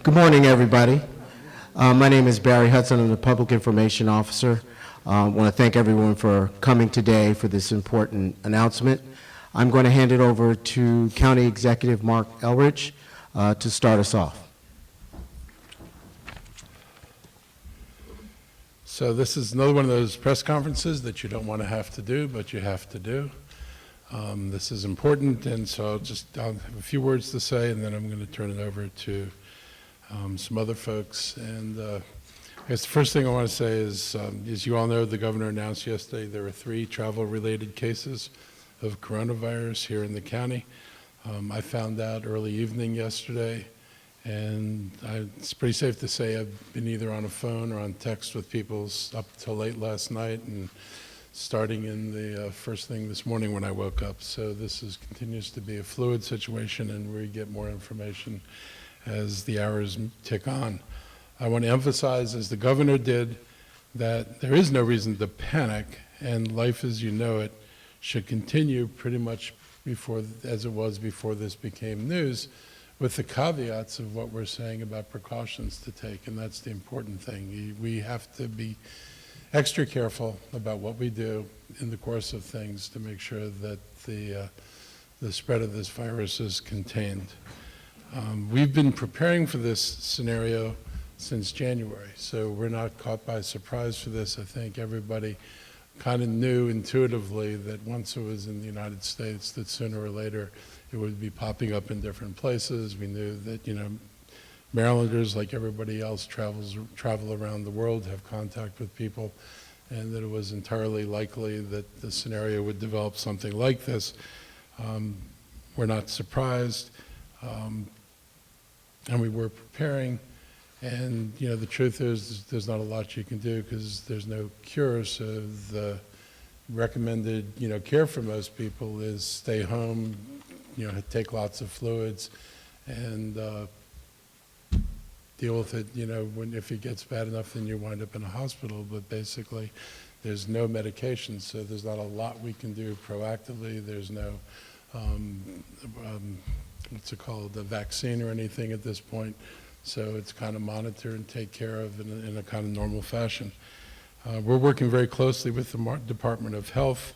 Good morning, everybody. My name is Barry Hudson. I'm the Public Information Officer. I want to thank everyone for coming today for this important announcement. I'm going to hand it over to County Executive Marc Elrich to start us off. So this is another one of those press conferences that you don't want to have to do, but you have to do. This is important, and so I'll have a few words to say, and then I'm going to turn it over to some other folks. And I guess the first thing I want to say is, as you all know, the governor announced yesterday there were 3 travel-related cases of coronavirus here in the county. I found out early evening yesterday, and it's pretty safe to say I've been either on a phone or on text with people up till late last night and starting in the first thing this morning when I woke up. So this continues to be a fluid situation, and we get more information as the hours tick on. I want to emphasize, as the governor did, that there is no reason to panic, and life as you know it should continue pretty much as it was before this became news, with the caveats of what we're saying about precautions to take, and that's the important thing. We have to be extra careful about what we do in the course of things to make sure that the spread of this virus is contained. We've been preparing for this scenario since January, so we're not caught by surprise for this. I think everybody kind of knew intuitively that once it was in the United States, that sooner or later it would be popping up in different places. We knew that, Marylanders, like everybody else, travel around the world, have contact with people, and that it was entirely likely that the scenario would develop something like this. We're not surprised. And we were preparing, and the truth is there's not a lot you can do because there's no cure. So the recommended care for most people is stay home, take lots of fluids, and deal with it. If it gets bad enough, then you wind up in a hospital. But basically, there's no medication, so there's not a lot we can do proactively. There's no a vaccine or anything at this point. So it's kind of monitor and take care of in a kind of normal fashion. We're working very closely with the Department of Health.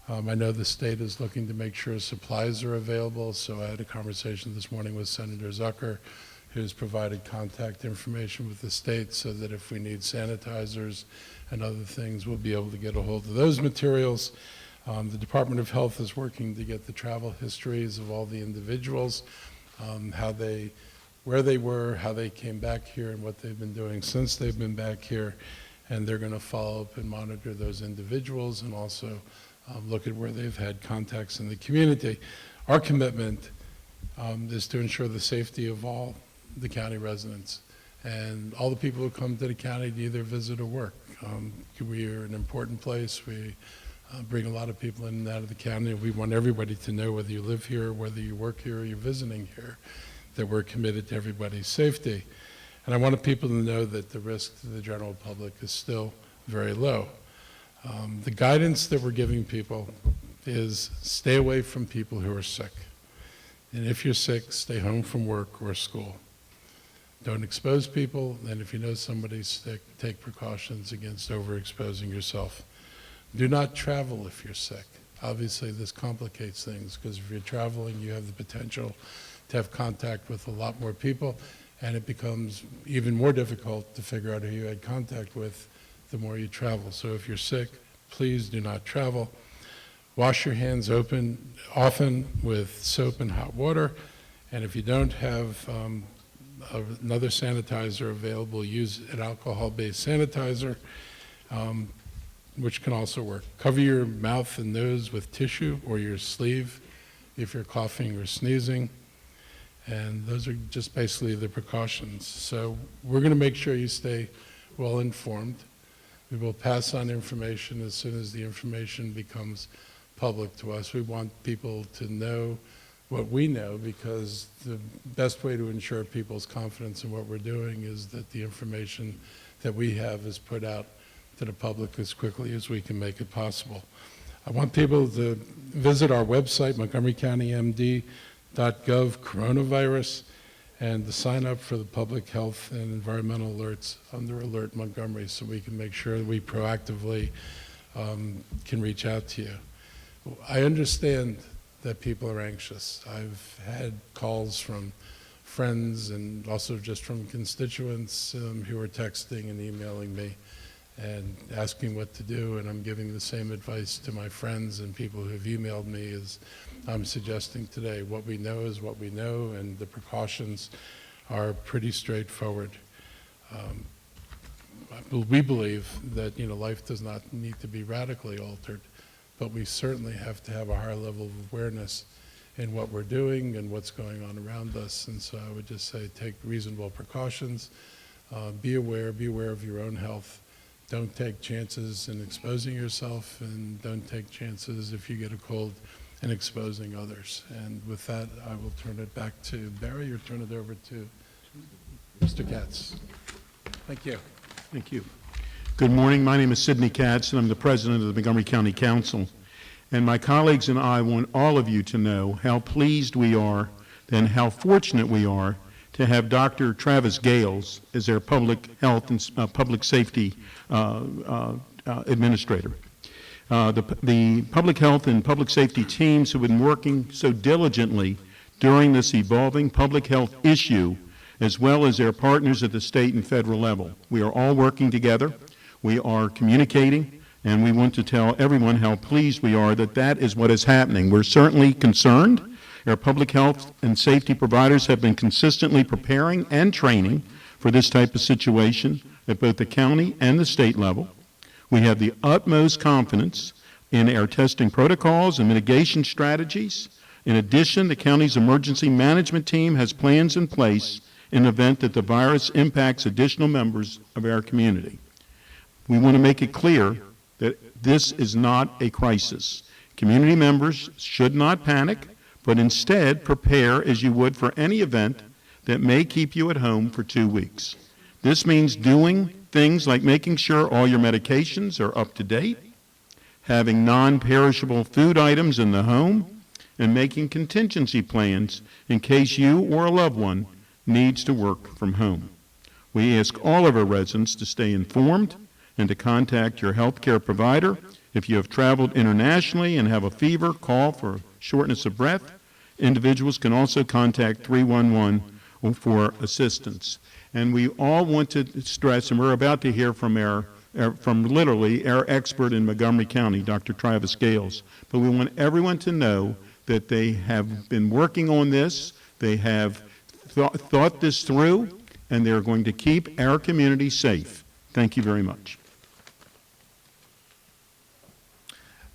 I know the state is looking to make sure supplies are available. So I had a conversation this morning with Senator Zucker, who's provided contact information with the state so that if we need sanitizers and other things, we'll be able to get a hold of those materials. The Department of Health is working to get the travel histories of all the individuals, where they were, how they came back here, and what they've been doing since they've been back here. And they're going to follow up and monitor those individuals and also look at where they've had contacts in the community. Our commitment is to ensure the safety of all the county residents and all the people who come to the county to either visit or work. We are an important place. We bring a lot of people in and out of the county. We want everybody to know, whether you live here, whether you work here, or you're visiting here, that we're committed to everybody's safety. And I wanted people to know that the risk to the general public is still very low. The guidance that we're giving people is stay away from people who are sick. And if you're sick, stay home from work or school. Don't expose people, and if you know somebody's sick, take precautions against overexposing yourself. Do not travel if you're sick. Obviously, this complicates things because if you're traveling, you have the potential to have contact with a lot more people, and it becomes even more difficult to figure out who you had contact with the more you travel. So if you're sick, please do not travel. Wash your hands often with soap and hot water, and if you don't have another sanitizer available, use an alcohol-based sanitizer, which can also work. Cover your mouth and nose with tissue or your sleeve if you're coughing or sneezing. And those are just basically the precautions. So we're going to make sure you stay well informed. We will pass on information as soon as the information becomes public to us. We want people to know what we know, because the best way to ensure people's confidence in what we're doing is that the information that we have is put out to the public as quickly as we can make it possible. I want people to visit our website, montgomerycountymd.gov coronavirus, and to sign up for the public health and environmental alerts under Alert Montgomery so we can make sure that we proactively can reach out to you. I understand that people are anxious. I've had calls from friends and also just from constituents who are texting and emailing me and asking what to do, and I'm giving the same advice to my friends and people who have emailed me as I'm suggesting today. What we know is what we know, and the precautions are pretty straightforward. We believe that life does not need to be radically altered, but we certainly have to have a higher level of awareness in what we're doing and what's going on around us. And so I would just say take reasonable precautions, be aware of your own health. Don't take chances in exposing yourself, and don't take chances if you get a cold in exposing others. And with that, I will turn it back to Barry, or turn it over to Mr. Katz. Thank you. Thank you. Good morning. My name is Sidney Katz, and I'm the president of the Montgomery County Council. And my colleagues and I want all of you to know how pleased we are and how fortunate we are to have Dr. Travis Gayles as their public health and public safety administrator. The public health and public safety teams have been working so diligently during this evolving public health issue, as well as their partners at the state and federal level. We are all working together. We are communicating, and we want to tell everyone how pleased we are that that is what is happening. We're certainly concerned. Our public health and safety providers have been consistently preparing and training for this type of situation at both the county and the state level. We have the utmost confidence in our testing protocols and mitigation strategies. In addition, the county's emergency management team has plans in place in the event that the virus impacts additional members of our community. We want to make it clear that this is not a crisis. Community members should not panic, but instead prepare as you would for any event that may keep you at home for 2 weeks. This means doing things like making sure all your medications are up to date, having non-perishable food items in the home, and making contingency plans in case you or a loved one needs to work from home. We ask all of our residents to stay informed and to contact your health care provider. If you have traveled internationally and have a fever, call for shortness of breath. Individuals can also contact 311 for assistance. And we all want to stress, and we're about to hear from from literally our expert in Montgomery County, Dr. Travis Gayles. But we want everyone to know that they have been working on this, they have thought this through, and they're going to keep our community safe. Thank you very much.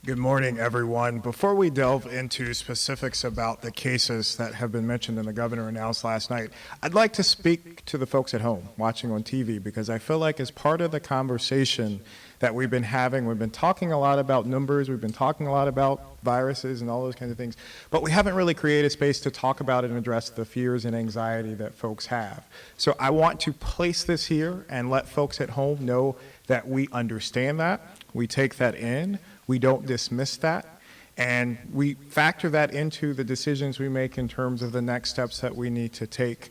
Good morning, everyone. Before we delve into specifics about the cases that have been mentioned and the governor announced last night, I'd like to speak to the folks at home watching on TV, because I feel like as part of the conversation that we've been having, we've been talking a lot about numbers, we've been talking a lot about viruses and all those kinds of things, but we haven't really created space to talk about it and address the fears and anxiety that folks have. So I want to place this here and let folks at home know that we understand that, we take that in, we don't dismiss that, and we factor that into the decisions we make in terms of the next steps that we need to take.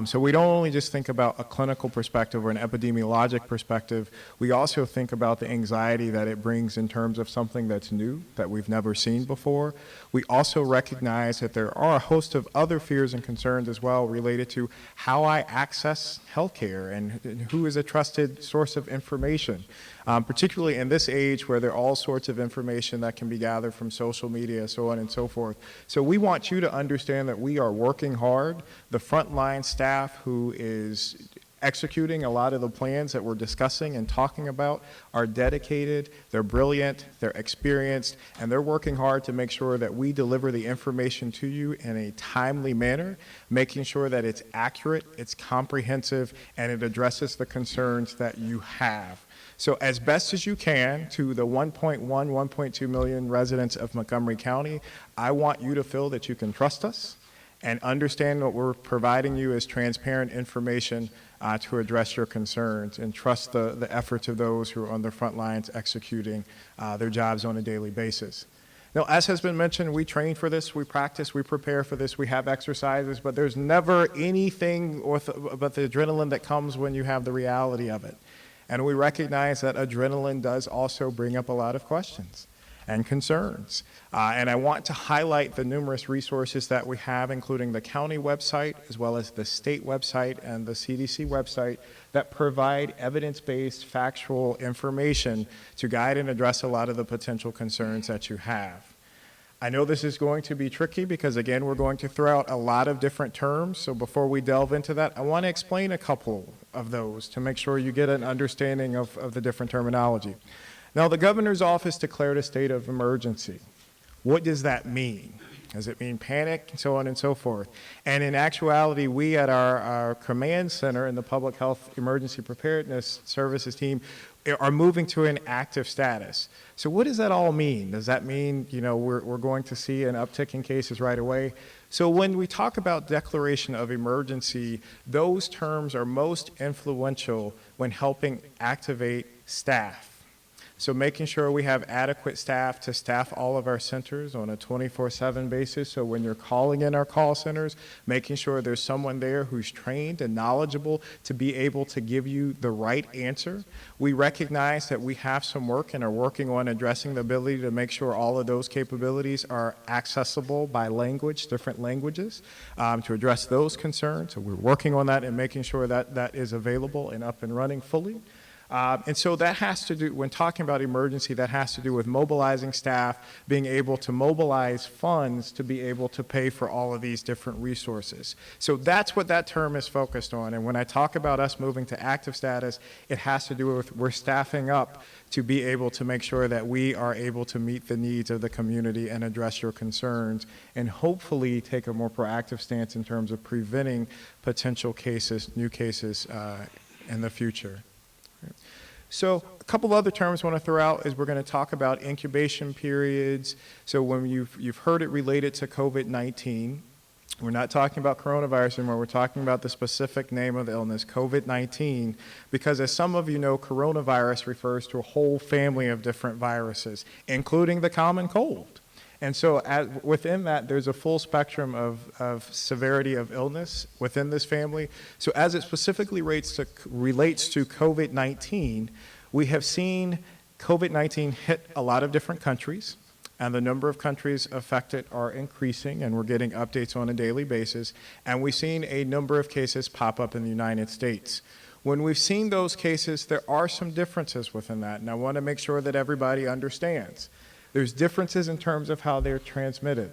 So we don't only just think about a clinical perspective or an epidemiologic perspective, we also think about the anxiety that it brings in terms of something that's new, that we've never seen before. We also recognize that there are a host of other fears and concerns as well related to how I access healthcare and who is a trusted source of information. Particularly in this age where there are all sorts of information that can be gathered from social media, so on and so forth. So we want you to understand that we are working hard. The frontline staff who is executing a lot of the plans that we're discussing and talking about are dedicated, they're brilliant, they're experienced, and they're working hard to make sure that we deliver the information to you in a timely manner, making sure that it's accurate, it's comprehensive, and it addresses the concerns that you have. So as best as you can, to the 1.2 million residents of Montgomery County, I want you to feel that you can trust us and understand what we're providing you as transparent information to address your concerns, and trust the efforts of those who are on the front lines executing their jobs on a daily basis. Now, as has been mentioned, we train for this, we practice, we prepare for this, we have exercises, but there's never anything but the adrenaline that comes when you have the reality of it. And we recognize that adrenaline does also bring up a lot of questions and concerns. And I want to highlight the numerous resources that we have, including the county website, as well as the state website and the CDC website, that provide evidence-based, factual information to guide and address a lot of the potential concerns that you have. I know this is going to be tricky because, again, we're going to throw out a lot of different terms. So before we delve into that, I want to explain a couple of those to make sure you get an understanding of the different terminology. Now, the governor's office declared a state of emergency. What does that mean? Does it mean panic, and so on and so forth? And in actuality, we at our command center in the Public Health Emergency Preparedness Services team are moving to an active status. So what does that all mean? Does that mean, we're going to see an uptick in cases right away? So when we talk about declaration of emergency, those terms are most influential when helping activate staff. So making sure we have adequate staff to staff all of our centers on a 24/7 basis. So when you're calling in our call centers, making sure there's someone there who's trained and knowledgeable to be able to give you the right answer. We recognize that we have some work and are working on addressing the ability to make sure all of those capabilities are accessible by language, different languages, to address those concerns. So we're working on that and making sure that that is available and up and running fully. And so that has to do, when talking about emergency, that has to do with mobilizing staff, being able to mobilize funds to be able to pay for all of these different resources. So that's what that term is focused on. And when I talk about us moving to active status, it has to do with we're staffing up to be able to make sure that we are able to meet the needs of the community and address your concerns, and hopefully take a more proactive stance in terms of preventing potential cases, new cases in the future. So a couple of other terms I want to throw out is we're going to talk about incubation periods. So when you've heard it related to COVID-19, we're not talking about coronavirus anymore. We're talking about the specific name of the illness, COVID-19, because as some of you know, coronavirus refers to a whole family of different viruses, including the common cold. And so within that, there's a full spectrum of severity of illness within this family. So as it specifically relates to COVID-19, we have seen COVID-19 hit a lot of different countries, and the number of countries affected are increasing, and we're getting updates on a daily basis. And we've seen a number of cases pop up in the United States. When we've seen those cases, there are some differences within that, and I want to make sure that everybody understands. There's differences in terms of how they're transmitted.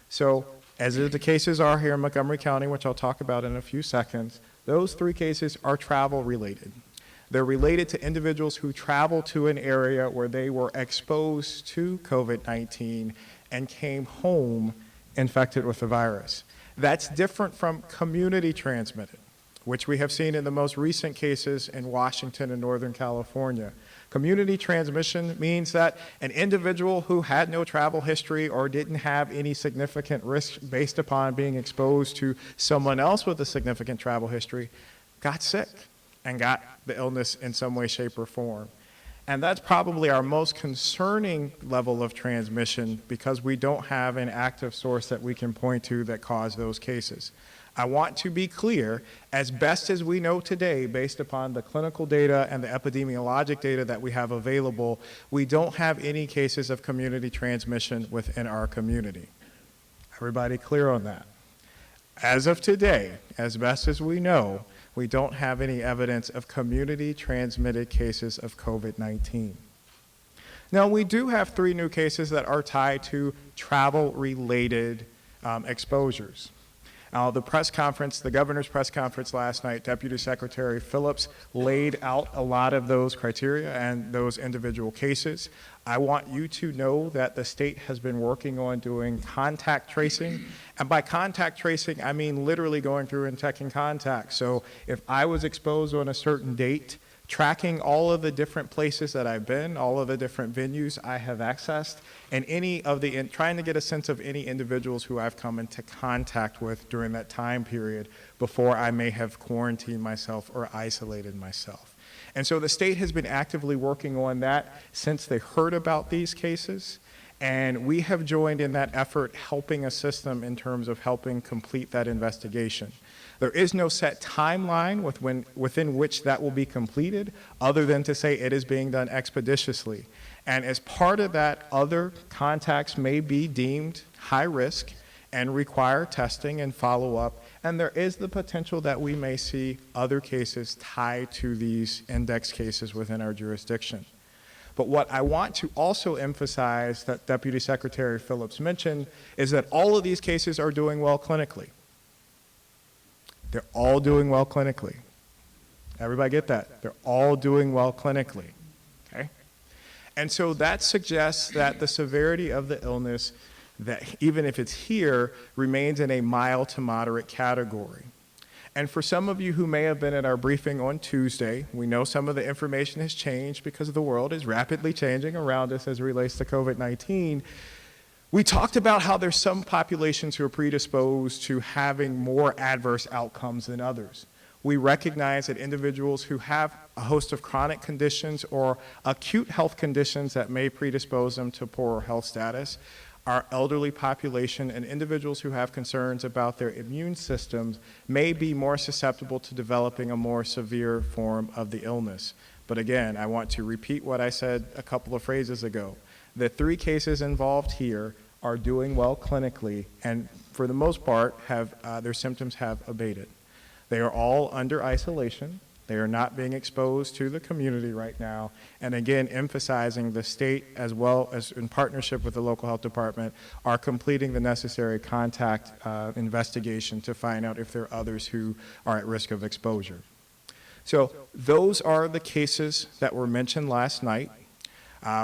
So, as the cases are here in Montgomery County, which I'll talk about in a few seconds, those 3 cases are travel related. They're related to individuals who travel to an area where they were exposed to COVID-19 and came home infected with the virus. That's different from community transmitted, which we have seen in the most recent cases in Washington and Northern California. Community transmission means that an individual who had no travel history or didn't have any significant risk based upon being exposed to someone else with a significant travel history got sick and got the illness in some way, shape, or form. And that's probably our most concerning level of transmission because we don't have an active source that we can point to that caused those cases. I want to be clear, as best as we know today, based upon the clinical data and the epidemiologic data that we have available, we don't have any cases of community transmission within our community. Everybody clear on that? As of today, as best as we know, we don't have any evidence of community transmitted cases of COVID-19. Now, we do have 3 new cases that are tied to travel-related exposures. The press conference, the governor's press conference last night, Deputy Secretary Phillips laid out a lot of those criteria and those individual cases. I want you to know that the state has been working on doing contact tracing. And by contact tracing, I mean literally going through and checking contacts. So if I was exposed on a certain date, tracking all of the different places that I've been, all of the different venues I have accessed, and trying to get a sense of any individuals who I've come into contact with during that time period before I may have quarantined myself or isolated myself. And so the state has been actively working on that since they heard about these cases. And we have joined in that effort, helping assist them in terms of helping complete that investigation. There is no set timeline within which that will be completed, other than to say it is being done expeditiously. And as part of that, other contacts may be deemed high risk and require testing and follow-up. And there is the potential that we may see other cases tied to these index cases within our jurisdiction. But what I want to also emphasize that Deputy Secretary Phillips mentioned is that all of these cases are doing well clinically. They're all doing well clinically. Everybody get that? They're all doing well clinically, okay? And so that suggests that the severity of the illness, that even if it's here, remains in a mild to moderate category. And for some of you who may have been at our briefing on Tuesday, we know some of the information has changed because the world is rapidly changing around us as it relates to COVID-19. We talked about how there's some populations who are predisposed to having more adverse outcomes than others. We recognize that individuals who have a host of chronic conditions or acute health conditions that may predispose them to poorer health status, our elderly population and individuals who have concerns about their immune systems may be more susceptible to developing a more severe form of the illness. But again, I want to repeat what I said a couple of phrases ago. The 3 cases involved here are doing well clinically, and for the most part, their symptoms have abated. They are all under isolation. They are not being exposed to the community right now. And again, emphasizing the state, as well as in partnership with the local health department, are completing the necessary contact investigation to find out if there are others who are at risk of exposure. So those are the cases that were mentioned last night.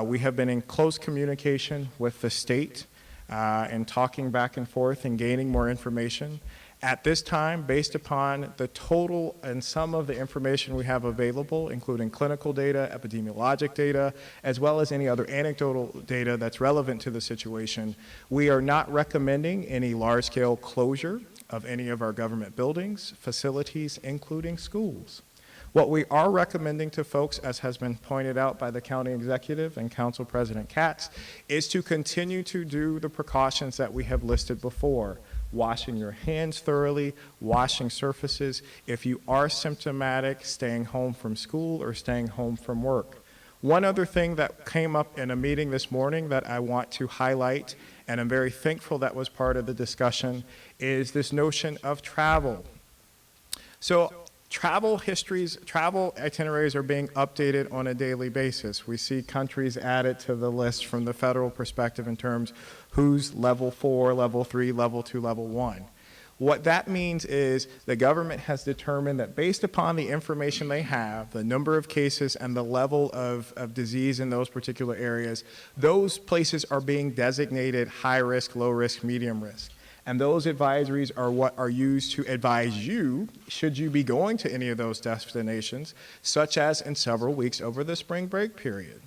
We have been in close communication with the state and talking back and forth and gaining more information. At this time, based upon the total and some of the information we have available, including clinical data, epidemiologic data, as well as any other anecdotal data that's relevant to the situation, we are not recommending any large-scale closure of any of our government buildings, facilities, including schools. What we are recommending to folks, as has been pointed out by the county executive and Council President Katz, is to continue to do the precautions that we have listed before. Washing your hands thoroughly, washing surfaces. If you are symptomatic, staying home from school or staying home from work. One other thing that came up in a meeting this morning that I want to highlight, and I'm very thankful that was part of the discussion, is this notion of travel. So travel itineraries are being updated on a daily basis. We see countries added to the list from the federal perspective in terms who's level 4, level 3, level 2, level 1. What that means is the government has determined that based upon the information they have, the number of cases and the level of disease in those particular areas, those places are being designated high risk, low risk, medium risk. And those advisories are what are used to advise you, should you be going to any of those destinations, such as in several weeks over the spring break period.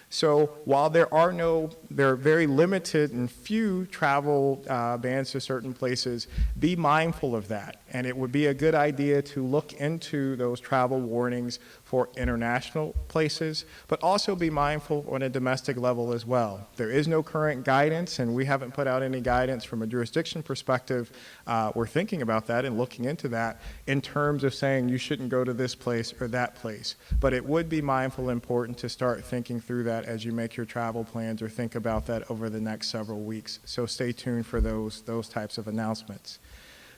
So while there are very limited and few travel bans to certain places, be mindful of that. And it would be a good idea to look into those travel warnings for international places, but also be mindful on a domestic level as well. There is no current guidance, and we haven't put out any guidance from a jurisdiction perspective. We're thinking about that and looking into that in terms of saying you shouldn't go to this place or that place. But it would be mindful and important to start thinking through that as you make your travel plans or think about that over the next several weeks. So stay tuned for those types of announcements.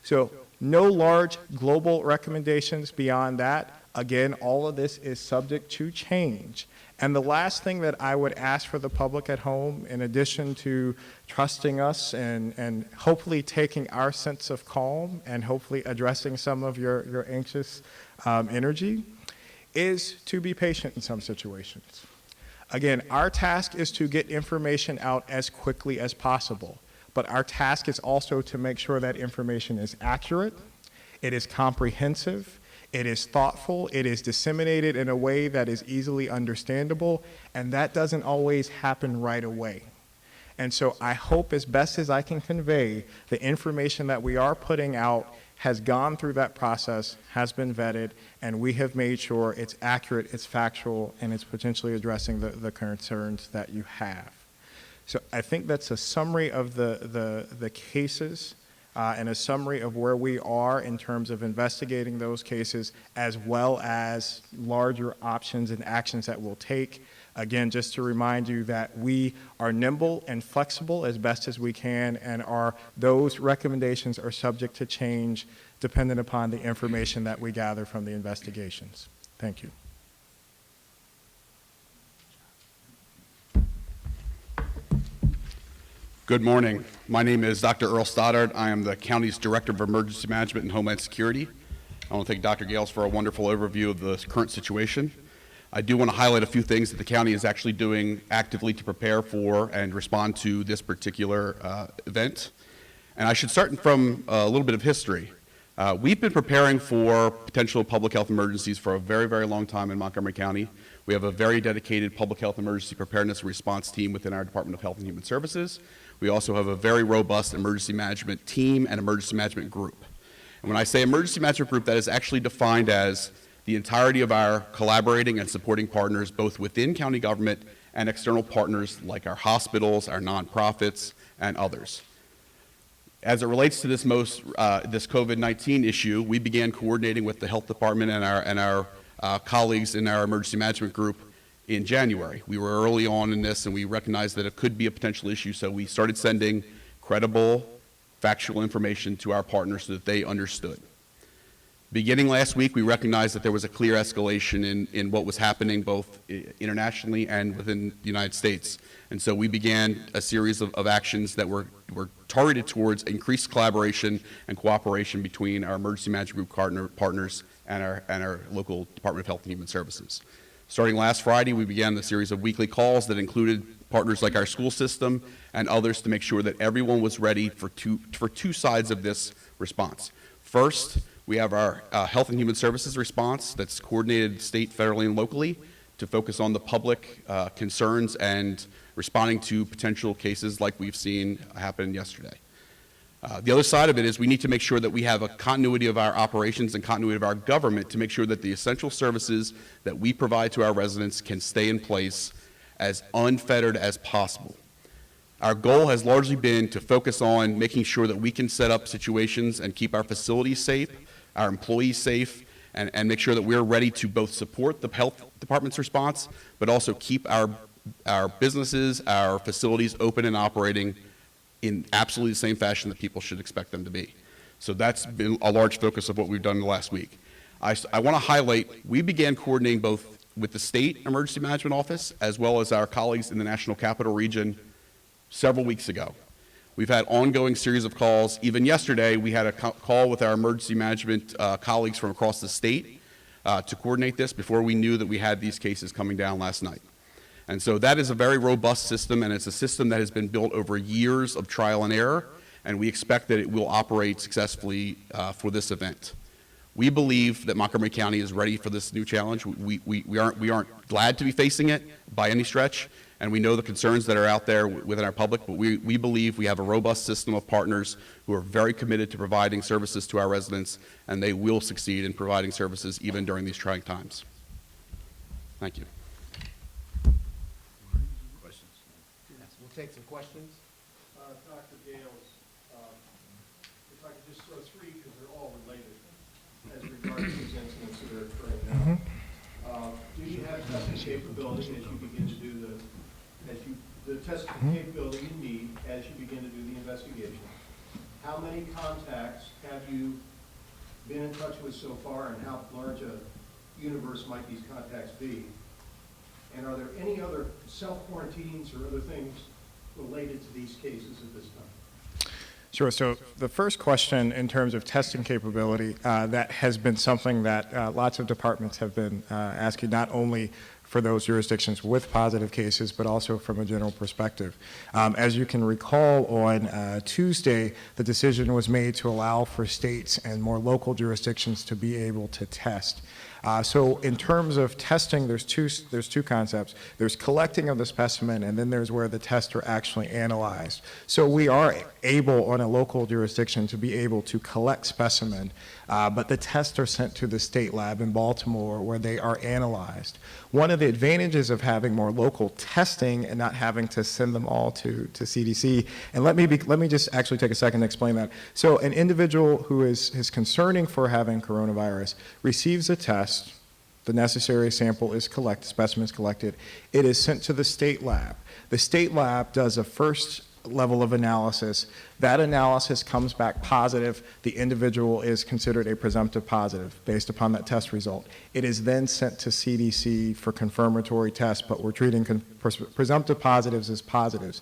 So no large global recommendations beyond that. Again, all of this is subject to change. And the last thing that I would ask for the public at home, in addition to trusting us and hopefully taking our sense of calm and hopefully addressing some of your anxious energy, is to be patient in some situations. Again, our task is to get information out as quickly as possible. But our task is also to make sure that information is accurate, it is comprehensive, it is thoughtful, it is disseminated in a way that is easily understandable, and that doesn't always happen right away. And so I hope, as best as I can convey, the information that we are putting out has gone through that process, has been vetted, and we have made sure it's accurate, it's factual, and it's potentially addressing the concerns that you have. So I think that's a summary of the cases and a summary of where we are in terms of investigating those cases, as well as larger options and actions that we'll take. Again, just to remind you that we are nimble and flexible as best as we can, and those recommendations are subject to change dependent upon the information that we gather from the investigations. Thank you. Good morning. My name is Dr. Earl Stoddard. I am the county's Director of Emergency Management and Homeland Security. I want to thank Dr. Gayles for a wonderful overview of the current situation. I do want to highlight a few things that the county is actually doing actively to prepare for and respond to this particular event. And I should start from a little bit of history. We've been preparing for potential public health emergencies for a very, very long time in Montgomery County. We have a very dedicated public health emergency preparedness and response team within our Department of Health and Human Services. We also have a very robust emergency management team and emergency management group. And when I say emergency management group, that is actually defined as the entirety of our collaborating and supporting partners, both within county government and external partners like our hospitals, our nonprofits, and others. As it relates to this COVID-19 issue, we began coordinating with the health department and our colleagues in our emergency management group in January. We were early on in this, and we recognized that it could be a potential issue, so we started sending credible, factual information to our partners so that they understood. Beginning last week, we recognized that there was a clear escalation in what was happening both internationally and within the United States. And so we began a series of actions that were targeted towards increased collaboration and cooperation between our emergency management group partners and our local Department of Health and Human Services. Starting last Friday, we began the series of weekly calls that included partners like our school system and others to make sure that everyone was ready for two sides of this response. First, we have our Health and Human Services response that's coordinated state, federally, and locally to focus on the public concerns and responding to potential cases like we've seen happen yesterday. The other side of it is we need to make sure that we have a continuity of our operations and continuity of our government to make sure that the essential services that we provide to our residents can stay in place as unfettered as possible. Our goal has largely been to focus on making sure that we can set up situations and keep our facilities safe, our employees safe, and make sure that we're ready to both support the health department's response, but also keep our businesses, our facilities open and operating in absolutely the same fashion that people should expect them to be. So that's been a large focus of what we've done in the last week. I want to highlight, we began coordinating both with the state emergency management office as well as our colleagues in the National Capital Region several weeks ago. We've had ongoing series of calls. Even yesterday, we had a call with our emergency management colleagues from across the state to coordinate this before we knew that we had these cases coming down last night. And so that is a very robust system, and it's a system that has been built over years of trial and error, and we expect that it will operate successfully for this event. We believe that Montgomery County is ready for this new challenge. We aren't glad to be facing it by any stretch, and we know the concerns that are out there within our public, but we believe we have a robust system of partners who are very committed to providing services to our residents, and they will succeed in providing services even during these trying times. Thank you. We'll take some questions. Dr. Gayles, if I could just throw three, because they're all related as regards to these incidents that are occurring now. Do you have testing capability as you begin to do the testing capability you need as you begin to do the investigation? How many contacts have you been in touch with so far, and how large a universe might these contacts be? And are there any other self-quarantines or other things related to these cases at this time? Sure. So the first question in terms of testing capability, that has been something that lots of departments have been asking, not only for those jurisdictions with positive cases, but also from a general perspective. As you can recall, on Tuesday, the decision was made to allow for states and more local jurisdictions to be able to test. So in terms of testing, there's two concepts. There's collecting of the specimen, and then there's where the tests are actually analyzed. So we are able on a local jurisdiction to be able to collect specimen, but the tests are sent to the state lab in Baltimore where they are analyzed. One of of the advantages of having more local testing and not having to send them all to CDC. And let me just actually take a second to explain that. So an individual who is concerning for having coronavirus receives a test. The necessary sample is collected, specimen is collected. It is sent to the state lab. The state lab does a first level of analysis. That analysis comes back positive. The individual is considered a presumptive positive based upon that test result. It is then sent to CDC for confirmatory tests, but we're treating presumptive positives as positives.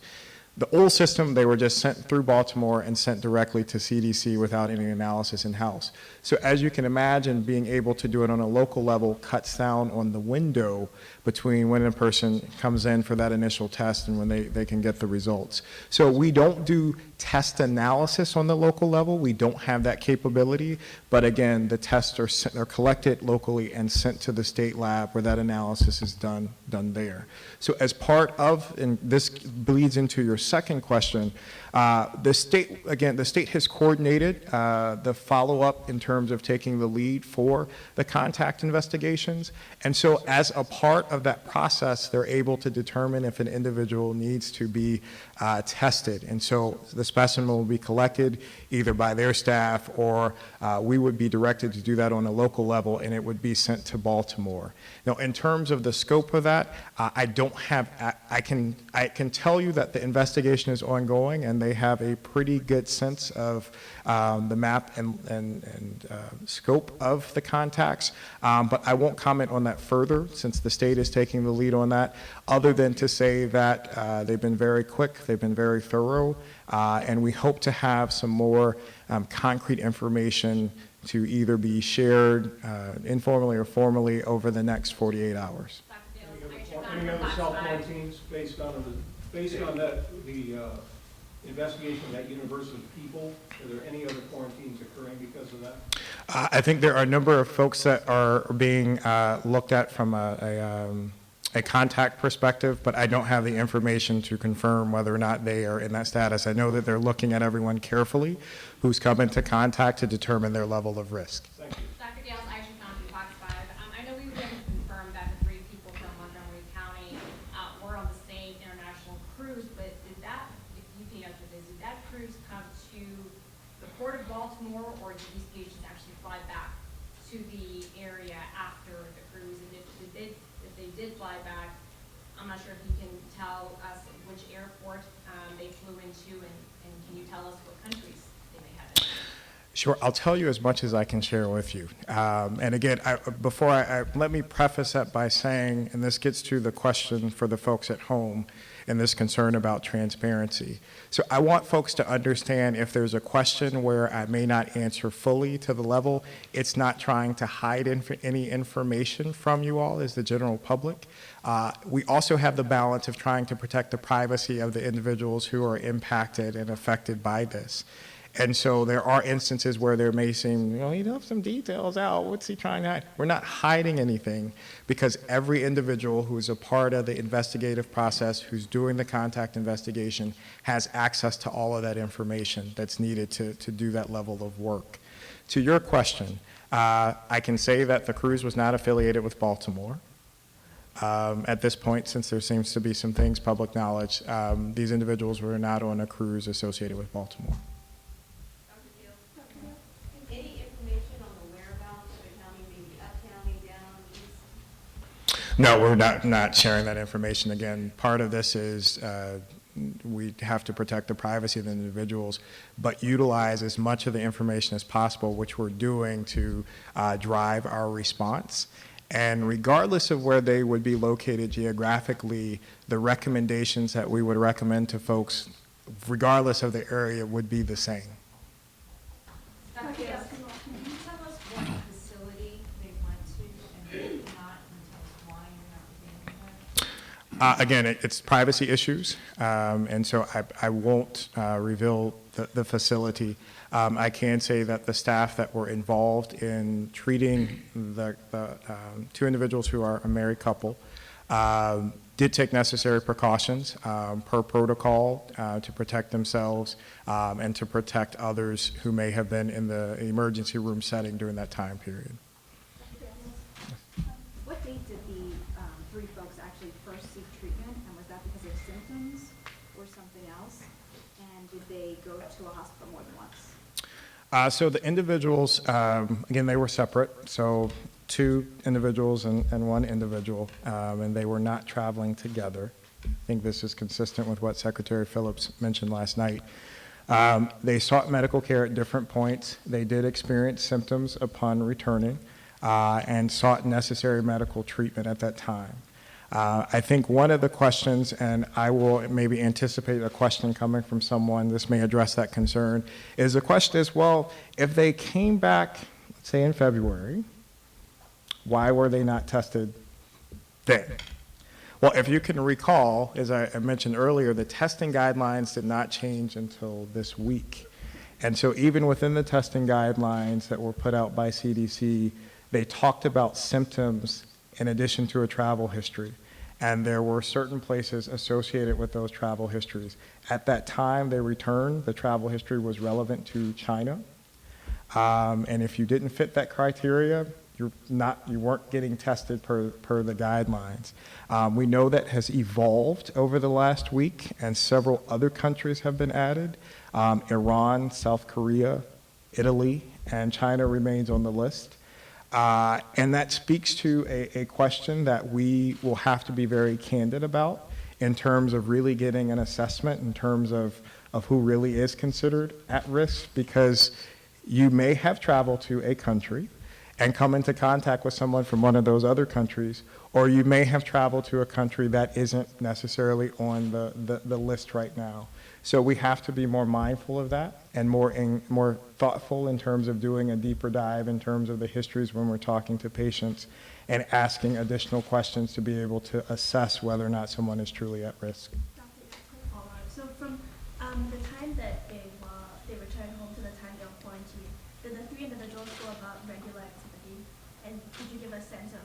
The old system, they were just sent through Baltimore and sent directly to CDC without any analysis in-house. So as you can imagine, being able to do it on a local level cuts down on the window between when a person comes in for that initial test and when they can get the results. So we don't do test analysis on the local level. We don't have that capability. But again, the tests are collected locally and sent to the state lab where that analysis is done there. So as part of, and this bleeds into your second question, the state has coordinated the follow-up in terms of taking the lead for the contact investigations. And so as a part of that process, they're able to determine if an individual needs to be tested. And so the specimen will be collected either by their staff or we would be directed to do that on a local level, and it would be sent to Baltimore. Now, in terms of the scope of that, I can tell you that the investigation is ongoing, and they have a pretty good sense of the map and scope of the contacts, but I won't comment on that further since the state is taking the lead on that, other than to say that they've been very quick, they've been very thorough, and we hope to have some more concrete information to either be shared informally or formally over the next 48 hours. Any other self-quarantines based on the investigation of that universe of people? Are there any other quarantines occurring because of that? I think there are a number of folks that are being looked at from a contact perspective, but I don't have the information to confirm whether or not they are in that status. I know that they're looking at everyone carefully who's come into contact to determine their level of risk. Thank you. Dr. Gayles, Elrich County, Fox 5. I know we've been confirmed that the 3 people from Montgomery County were on the same international cruise, but did that, if you can answer this, did that cruise come to the port of Baltimore, or did these patients actually fly back to the area after the cruise? And if they did fly back, I'm not sure if you can tell us which airport they flew into, and can you tell us what countries they may have in? Sure, I'll tell you as much as I can share with you. And again, let me preface that by saying, and this gets to the question for the folks at home and this concern about transparency. So I want folks to understand if there's a question where I may not answer fully to the level, it's not trying to hide any information from you all as the general public. We also have the balance of trying to protect the privacy of the individuals who are impacted and affected by this. And so there are instances where there may seem, he left some details out. What's he trying to hide? We're not hiding anything because every individual who is a part of the investigative process, who's doing the contact investigation, has access to all of that information that's needed to do that level of work. To your question, I can say that the cruise was not affiliated with Baltimore. At this point, since there seems to be some things, public knowledge, these individuals were not on a cruise associated with Baltimore. Any information on the whereabouts of the county, maybe uptown, down, east? No, we're not sharing that information. Again, part of this is we have to protect the privacy of the individuals, but utilize as much of the information as possible, which we're doing to drive our response. And regardless of where they would be located geographically, the recommendations that we would recommend to folks, regardless of the area, would be the same. Dr. Gayles, can you tell us what facility they went to and maybe not, and tell us why you're not revealing that? Again, it's privacy issues, and so I won't reveal the facility. I can say that the staff that were involved in treating the 2 individuals who are a married couple did take necessary precautions per protocol to protect themselves and to protect others who may have been in the emergency room setting during that time period. What date did the three folks actually first seek treatment, and was that because of symptoms or something else? And did they go to a hospital more than once? So the individuals, again, they were separate, so 2 individuals and 1 individual, and they were not traveling together. I think this is consistent with what Secretary Phillips mentioned last night. They sought medical care at different points. They did experience symptoms upon returning and sought necessary medical treatment at that time. I think one of the questions, and I will maybe anticipate a question coming from someone, this may address that concern, is the question is, well, if they came back, let's say in February, why were they not tested then? Well, if you can recall, as I mentioned earlier, the testing guidelines did not change until this week. And so even within the testing guidelines that were put out by CDC, they talked about symptoms in addition to a travel history. And there were certain places associated with those travel histories. At that time they returned, the travel history was relevant to China. And if you didn't fit that criteria, you weren't getting tested per the guidelines. We know that has evolved over the last week, and several other countries have been added. Iran, South Korea, Italy, and China remains on the list. And that speaks to a question that we will have to be very candid about in terms of really getting an assessment in terms of who really is considered at risk, because you may have traveled to a country and come into contact with someone from one of those other countries, or you may have traveled to a country that isn't necessarily on the list right now. So we have to be more mindful of that and more thoughtful in terms of doing a deeper dive in terms of the histories when we're talking to patients and asking additional questions to be able to assess whether or not someone is truly at risk. Dr. quick follow-up. So from the time that they returned home to the time they were quarantined, did the 3 individuals go about regular activity? And could you give a sense of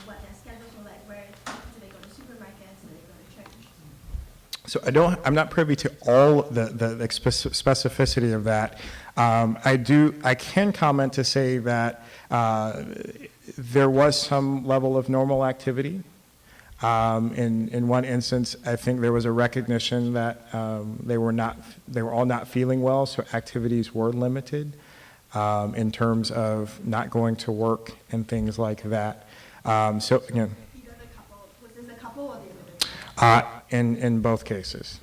what their schedules were like? Where do they go to supermarkets? Do they go to church? So I'm not privy to all the specificity of that. I can comment to say that there was some level of normal activity. In one instance, I think there was a recognition that they were all not feeling well, so activities were limited in terms of not going to work and things like that. So again, Either the couple, was this a couple or the individual? in both cases,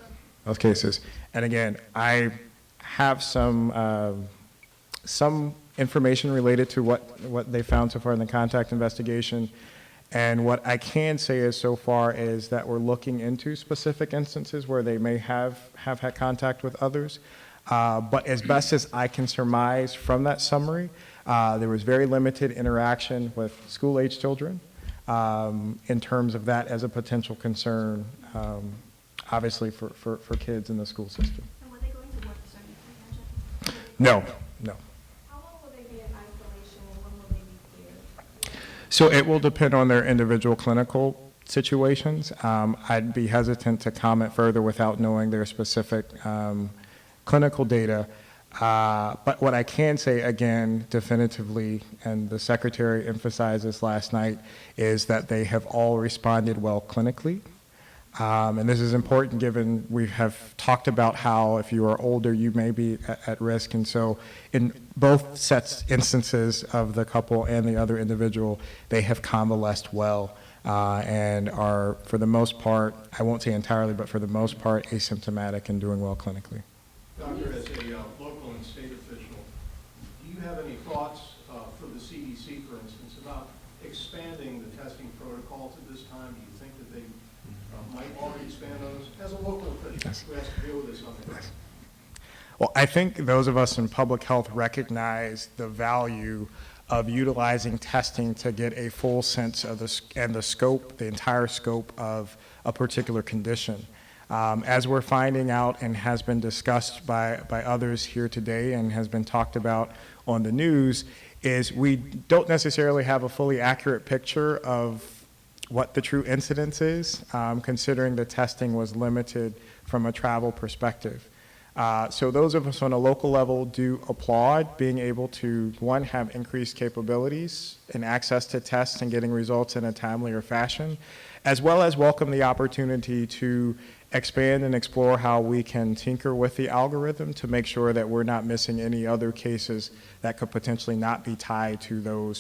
And again, I have some information related to what they found so far in the contact investigation. And what I can say is so far is that we're looking into specific instances where they may have had contact with others. But as best as I can surmise from that summary, there was very limited interaction with school-age children in terms of that as a potential concern, obviously for kids in the school system. And were they going to work, sorry, you mentioned? No. How long will they be in isolation and when will they be cleared? So it will depend on their individual clinical situations. I'd be hesitant to comment further without knowing their specific clinical data. But what I can say, again, definitively, and the Secretary emphasized this last night, is that they have all responded well clinically. And this is important given we have talked about how if you are older, you may be at risk. And so in both instances of the couple and the other individual, they have convalesced well and are, for the most part, I won't say entirely, but for the most part, asymptomatic and doing well clinically. Doctor, as a local and state official, do you have any thoughts for the CDC, for instance, about expanding the testing protocols at this time? Do you think that they might already expand those? As a local official who has to deal with this on the ground. Well, I think those of us in public health recognize the value of utilizing testing to get a full sense of the entire scope of a particular condition. As we're finding out and has been discussed by others here today and has been talked about on the news, is we don't necessarily have a fully accurate picture of what the true incidence is, considering the testing was limited from a travel perspective. So those of us on a local level do applaud being able to, one, have increased capabilities and access to tests and getting results in a timelier fashion, as well as welcome the opportunity to expand and explore how we can tinker with the algorithm to make sure that we're not missing any other cases that could potentially not be tied to those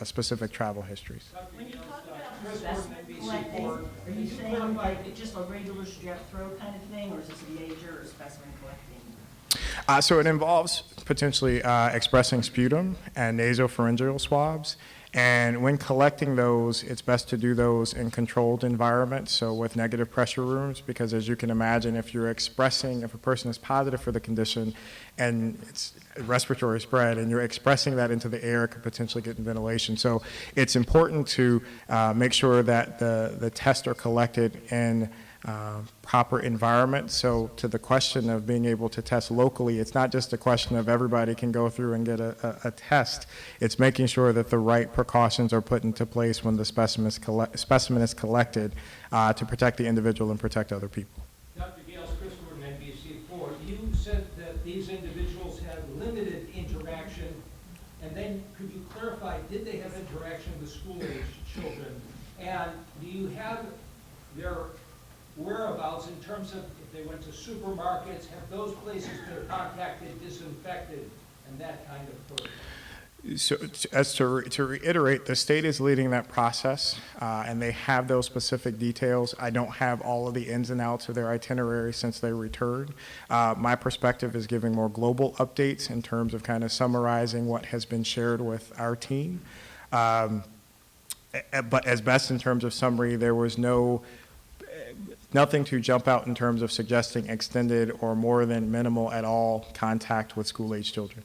specific travel histories. When you talk about specimen collecting, are you saying like just a regular strep throat kind of thing, or is this a major specimen collecting? So it involves potentially expressing sputum and nasopharyngeal swabs. And when collecting those, it's best to do those in controlled environments, so with negative pressure rooms, because as you can imagine, if a person is positive for the condition and it's respiratory spread and you're expressing that into the air, it could potentially get in ventilation. So it's important to make sure that the tests are collected in proper environment. So to the question of being able to test locally, it's not just a question of everybody can go through and get a test. It's making sure that the right precautions are put into place when the specimen is collected to protect the individual and protect other people. Dr. Gayles, Chris Gordon, NBC4. You said that these individuals had limited interaction, and then could you clarify, did they have interaction with school-aged children? And do you have their whereabouts in terms of if they went to supermarkets, have those places been contacted, disinfected, and that kind of person? So to reiterate, the state is leading that process, and they have those specific details. I don't have all of the ins and outs of their itinerary since they returned. My perspective is giving more global updates in terms of kind of summarizing what has been shared with our team. But as best in terms of summary, there was nothing to jump out in terms of suggesting extended or more than minimal at all contact with school-age children.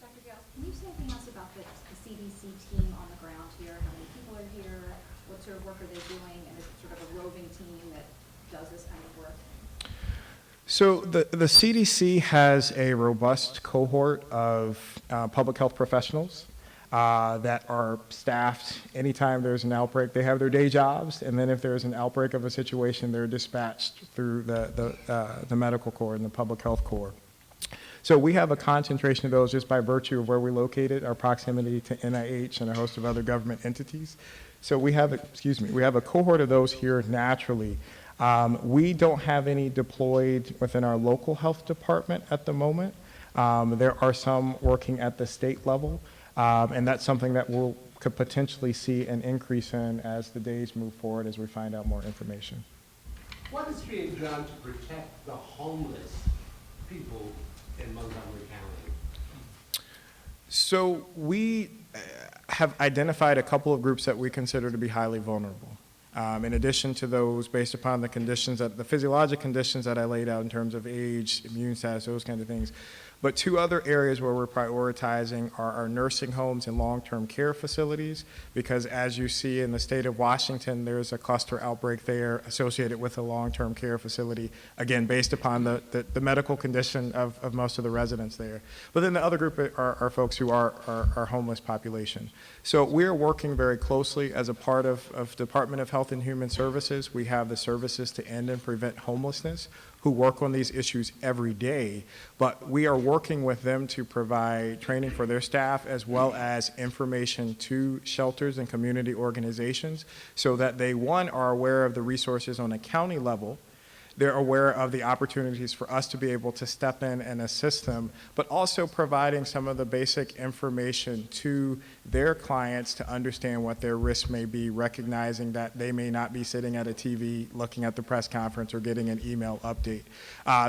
Dr. Gayles, can you say anything else about the CDC team on the ground here? How many people are here? What sort of work are they doing? And is it sort of a roving team that does this kind of work? So the CDC has a robust cohort of public health professionals that are staffed anytime there's an outbreak. They have their day jobs, and then if there's an outbreak of a situation, they're dispatched through the medical corps and the public health corps. So we have a concentration of those just by virtue of where we're located, our proximity to NIH and a host of other government entities. So we have a cohort of those here naturally. We don't have any deployed within our local health department at the moment. There are some working at the state level. And that's something that could potentially see an increase in as the days move forward as we find out more information. What is being done to protect the homeless people in Montgomery County? So we have identified a couple of groups that we consider to be highly vulnerable. In addition to those, based upon the physiologic conditions that I laid out in terms of age, immune status, those kind of things. But two other areas where we're prioritizing are our nursing homes and long-term care facilities, because as you see in the state of Washington, there's a cluster outbreak there associated with a long-term care facility, again, based upon the medical condition of most of the residents there. But then the other group are folks who are our homeless population. So we're working very closely as a part of Department of Health and Human Services. We have the Services to End and Prevent Homelessness, who work on these issues every day, but we are working with them to provide training for their staff as well as information to shelters and community organizations so that they, one, are aware of the resources on a county level. They're aware of the opportunities for us to be able to step in and assist them, but also providing some of the basic information to their clients to understand what their risks may be, recognizing that they may not be sitting at a TV looking at the press conference or getting an email update.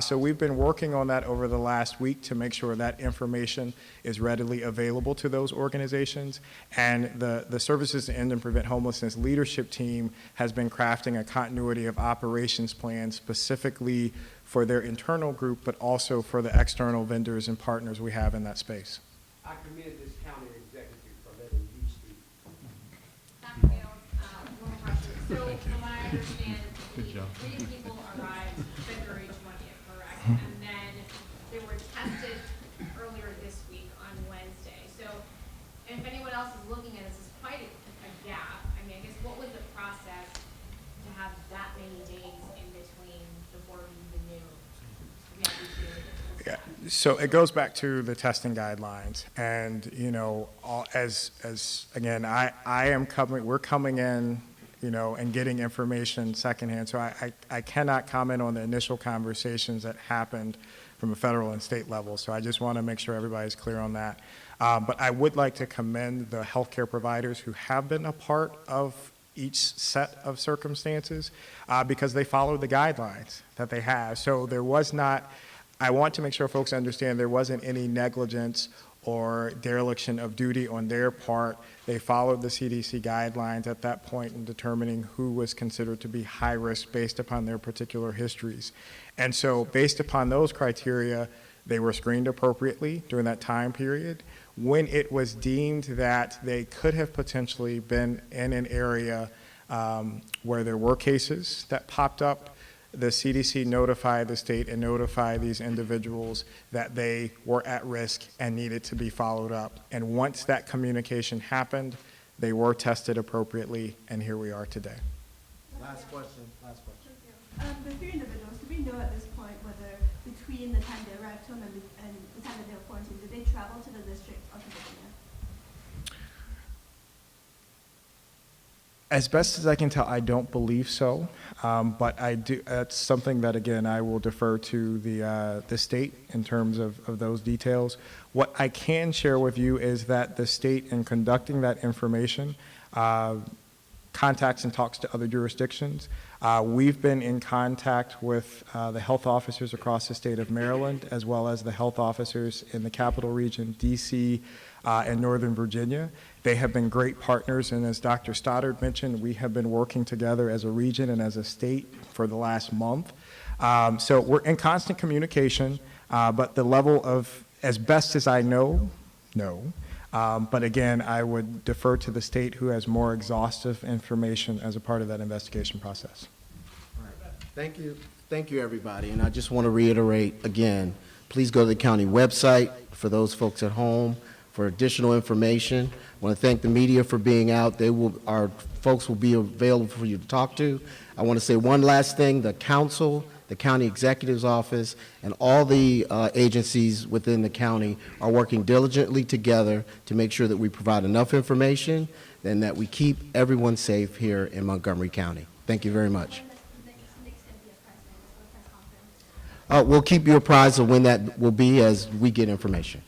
So we've been working on that over the last week to make sure that information is readily available to those organizations. And the Services to End and Prevent Homelessness leadership team has been crafting a continuity of operations plan specifically for their internal group, but also for the external vendors and partners we have in that space. I commend this county executive for letting you speak. Dr. Gayles, one question. So from what I understand, three people arrived February 20th, correct? And then they were tested earlier this week on Wednesday. So if anyone else is looking at this, it's quite a gap. I mean, I guess what was the process to have that many days in between the before we even knew? We have these really difficult Yeah. steps. So it goes back to the testing guidelines, and as again, we're coming in, and getting information secondhand. So I cannot comment on the initial conversations that happened from a federal and state level. So I just want to make sure everybody's clear on that. But I would like to commend the healthcare providers who have been a part of each set of circumstances because they followed the guidelines that they have. So there was not. I want to make sure folks understand there wasn't any negligence or dereliction of duty on their part. They followed the CDC guidelines at that point in determining who was considered to be high risk based upon their particular histories. And so based upon those criteria, they were screened appropriately during that time period. When it was deemed that they could have potentially been in an area where there were cases that popped up, the CDC notified the state and notified these individuals that they were at risk and needed to be followed up. And once that communication happened, they were tested appropriately, and here we are today. Last question. The three individuals, do we know at this point whether between the time they arrived home and the time that they were quarantined, did they travel to the district or to Virginia? As best as I can tell, I don't believe so, but I do. That's something that, again, I will defer to the state in terms of those details. What I can share with you is that the state, in conducting that information, contacts and talks to other jurisdictions. We've been in contact with the health officers across the state of Maryland, as well as the health officers in the capital region, D.C., and Northern Virginia. They have been great partners, and as Dr. Stoddard mentioned, we have been working together as a region and as a state for the last month. So we're in constant communication, but the level of, as best as I know, no. But again, I would defer to the state who has more exhaustive information as a part of that investigation process. All right. Thank you, everybody. And I just want to reiterate again, please go to the county website for those folks at home for additional information. I want to thank the media for being out. Our folks will be available for you to talk to. I want to say one last thing. The council, the county executive's office, and all the agencies within the county are working diligently together to make sure that we provide enough information and that we keep everyone safe here in Montgomery County. Thank you very much. We'll keep you apprised of when that will be as we get information.